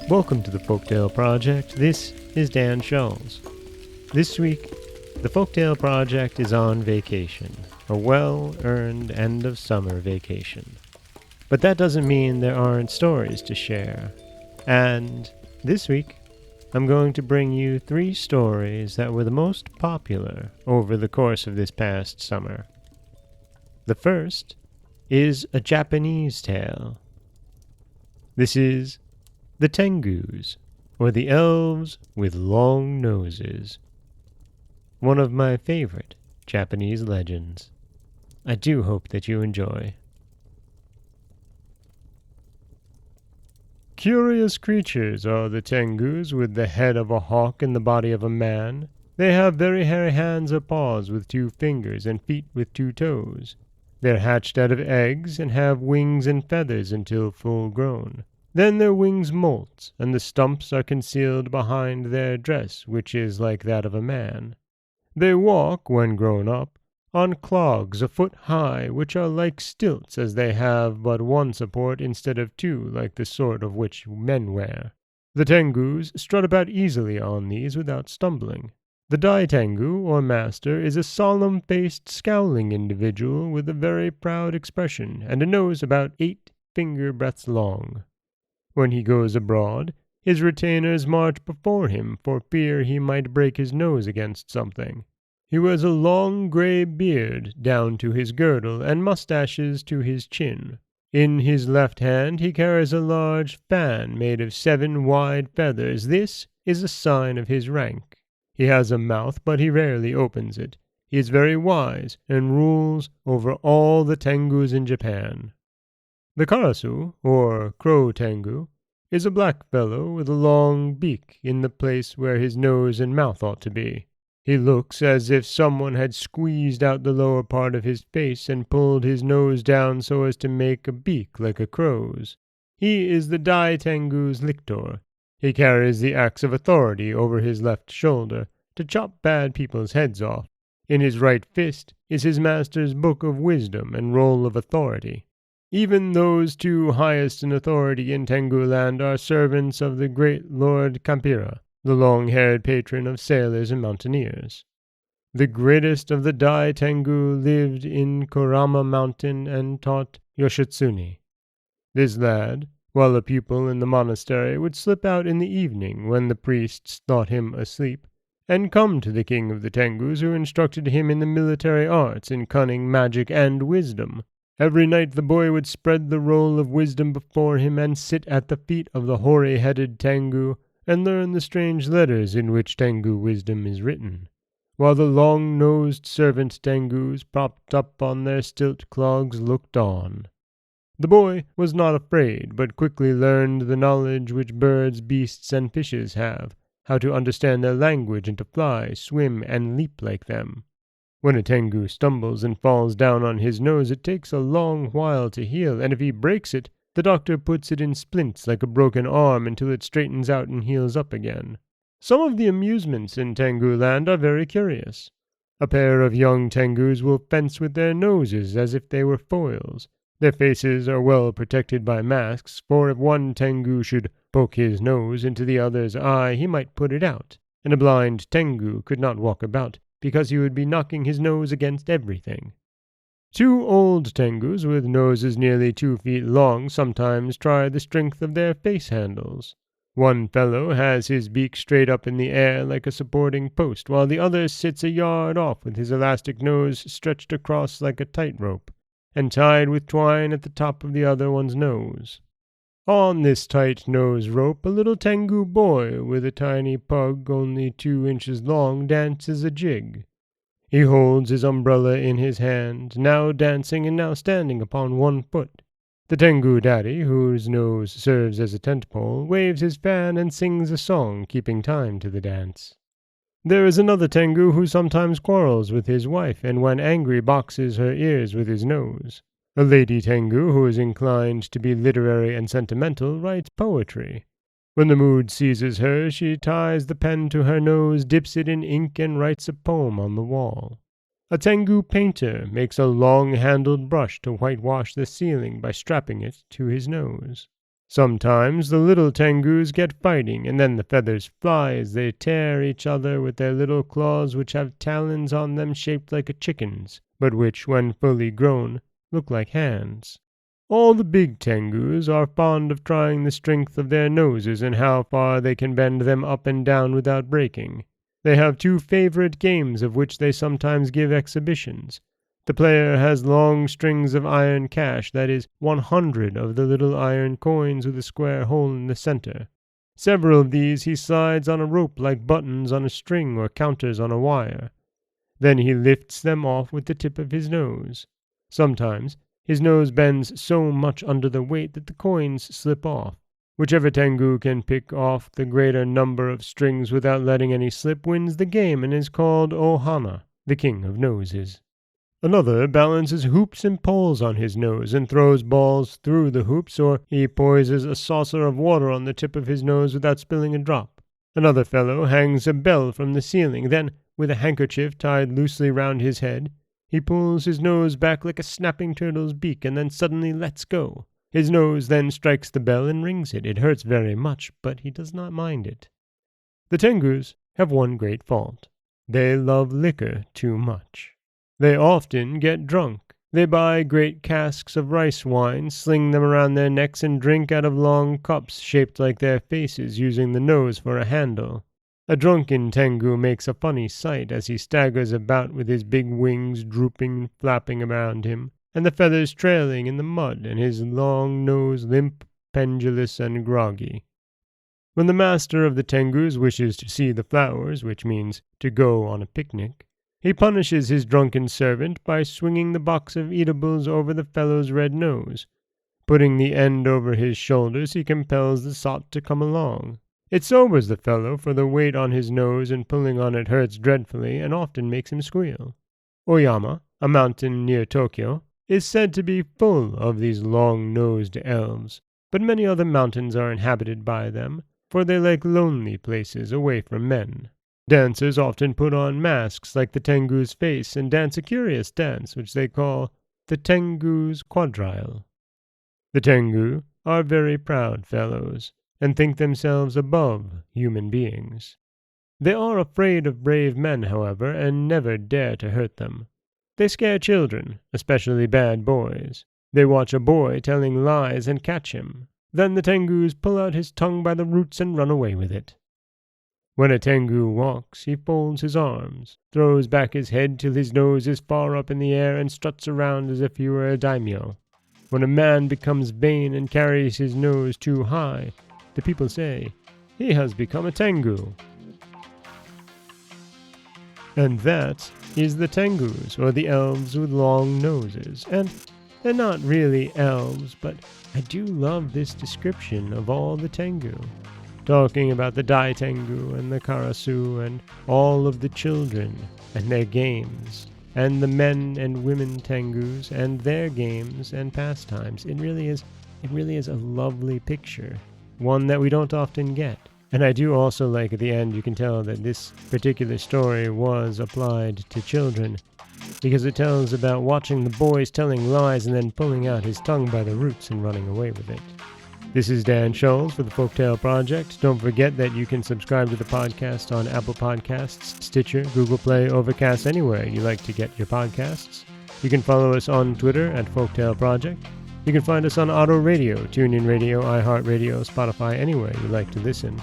Welcome to the Folktale Project. This is Dan Scholes. This week, the Folktale Project is on vacation, a well-earned end-of-summer vacation. But that doesn't mean there aren't stories to share. And this week, I'm going to bring you 3 stories that were the most popular over the course of this past summer. The first is a Japanese tale. This is the Tengus, or the Elves with long noses. One of my favorite Japanese legends. I do hope that you enjoy. Curious creatures are the Tengus, with the head of a hawk and the body of a man. They have very hairy hands or paws with 2 fingers and feet with 2 toes. They are hatched out of eggs and have wings and feathers until full grown. Then their wings molt, and the stumps are concealed behind their dress, which is like that of a man. They walk, when grown up, on clogs a foot high, which are like stilts, as they have but 1 support instead of 2, like the sort of which men wear. The Tengus strut about easily on these without stumbling. The Tengu, or master, is a solemn-faced, scowling individual with a very proud expression, and a nose about 8 finger-breadths long. When he goes abroad, his retainers march before him for fear he might break his nose against something. He wears a long grey beard down to his girdle, and moustaches to his chin. In his left hand he carries a large fan made of 7 wide feathers. This is a sign of his rank. He has a mouth, but he rarely opens it. He is very wise, and rules over all the Tengus in Japan. The Karasu, or Crow Tengu, is a black fellow with a long beak in the place where his nose and mouth ought to be. He looks as if someone had squeezed out the lower part of his face and pulled his nose down so as to make a beak like a crow's. He is the Tengu's lictor. He carries the axe of authority over his left shoulder to chop bad people's heads off. In his right fist is his master's book of wisdom and roll of authority. Even those 2 highest in authority in Tengu land are servants of the great Lord Kampira, the long-haired patron of sailors and mountaineers. The greatest of the Tengu lived in Kurama Mountain and taught Yoshitsune. This lad, while a pupil in the monastery, would slip out in the evening when the priests thought him asleep, and come to the king of the Tengus, who instructed him in the military arts, in cunning, magic, and wisdom. Every night the boy would spread the roll of wisdom before him and sit at the feet of the hoary-headed Tengu and learn the strange letters in which Tengu wisdom is written, while the long-nosed servant Tengus, propped up on their stilt clogs, looked on. The boy was not afraid, but quickly learned the knowledge which birds, beasts, and fishes have, how to understand their language and to fly, swim, and leap like them. When a Tengu stumbles and falls down on his nose, it takes a long while to heal, and if he breaks it, the doctor puts it in splints like a broken arm until it straightens out and heals up again. Some of the amusements in Tengu land are very curious. A pair of young Tengus will fence with their noses as if they were foils. Their faces are well protected by masks, for if one Tengu should poke his nose into the other's eye, he might put it out, and a blind Tengu could not walk about, because he would be knocking his nose against everything. 2 old Tengus with noses nearly 2 feet long sometimes try the strength of their face handles. One fellow has his beak straight up in the air like a supporting post, while the other sits a yard off with his elastic nose stretched across like a tightrope, and tied with twine at the top of the other one's nose. On this tight nose rope a little Tengu boy with a tiny pug only 2 inches long dances a jig. He holds his umbrella in his hand, now dancing and now standing upon 1 foot. The Tengu daddy, whose nose serves as a tent pole, waves his fan and sings a song, keeping time to the dance. There is another Tengu who sometimes quarrels with his wife, and when angry boxes her ears with his nose. A lady Tengu, who is inclined to be literary and sentimental, writes poetry. When the mood seizes her, she ties the pen to her nose, dips it in ink, and writes a poem on the wall. A Tengu painter makes a long-handled brush to whitewash the ceiling by strapping it to his nose. Sometimes the little tengus get fighting, and then the feathers fly as they tear each other with their little claws, which have talons on them shaped like a chicken's, but which, when fully grown, look like hands. All the big tengus are fond of trying the strength of their noses and how far they can bend them up and down without breaking. They have two favorite games of which they sometimes give exhibitions. The player has long strings of iron cash, that is, 100 of the little iron coins with a square hole in the center. Several of these he slides on a rope like buttons on a string or counters on a wire. Then he lifts them off with the tip of his nose. Sometimes his nose bends so much under the weight that the coins slip off. Whichever tengu can pick off the greater number of strings without letting any slip wins the game and is called Ohana, the king of noses. Another balances hoops and poles on his nose and throws balls through the hoops, or he poises a saucer of water on the tip of his nose without spilling a drop. Another fellow hangs a bell from the ceiling, then, with a handkerchief tied loosely round his head, he pulls his nose back like a snapping turtle's beak and then suddenly lets go. His nose then strikes the bell and rings it. It hurts very much, but he does not mind it. The tengus have one great fault. They love liquor too much. They often get drunk. They buy great casks of rice wine, sling them around their necks, and drink out of long cups shaped like their faces, using the nose for a handle. A drunken tengu makes a funny sight as he staggers about with his big wings drooping and flapping around him, and the feathers trailing in the mud, and his long nose limp, pendulous, and groggy. When the master of the tengus wishes to see the flowers, which means to go on a picnic, he punishes his drunken servant by swinging the box of eatables over the fellow's red nose. Putting the end over his shoulders, he compels the sot to come along. It sobers the fellow, for the weight on his nose and pulling on it hurts dreadfully and often makes him squeal. Oyama, a mountain near Tokyo, is said to be full of these long-nosed elves, but many other mountains are inhabited by them, for they like lonely places away from men. Dancers often put on masks like the tengu's face and dance a curious dance which they call the tengu's quadrille. The tengu are very proud fellows, and think themselves above human beings. They are afraid of brave men, however, and never dare to hurt them. They scare children, especially bad boys. They watch a boy telling lies and catch him. Then the tengus pull out his tongue by the roots and run away with it. When a tengu walks, he folds his arms, throws back his head till his nose is far up in the air, and struts around as if he were a daimyo. When a man becomes vain and carries his nose too high, the people say, "He has become a tengu." And that is the tengus, or the elves with long noses. And they're not really elves, but I do love this description of all the tengu. Talking about the Dai Tengu and the Karasu and all of the children and their games, and the men and women tengus and their games and pastimes. It really is a lovely picture, one that we don't often get. And I do also like at the end you can tell that this particular story was applied to children, because it tells about watching the boys telling lies and then pulling out his tongue by the roots and running away with it. This is Dan Scholes for the Folktale Project. Don't forget that you can subscribe to the podcast on Apple Podcasts, Stitcher, Google Play, Overcast, anywhere you like to get your podcasts. You can follow us on Twitter at Folktale Project. You can find us on Auto Radio, TuneIn Radio, iHeartRadio, Spotify, anywhere you like to listen.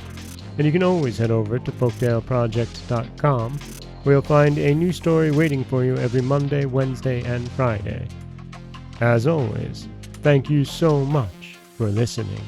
And you can always head over to folktaleproject.com, where you'll find a new story waiting for you every Monday, Wednesday, and Friday. As always, thank you so much for listening.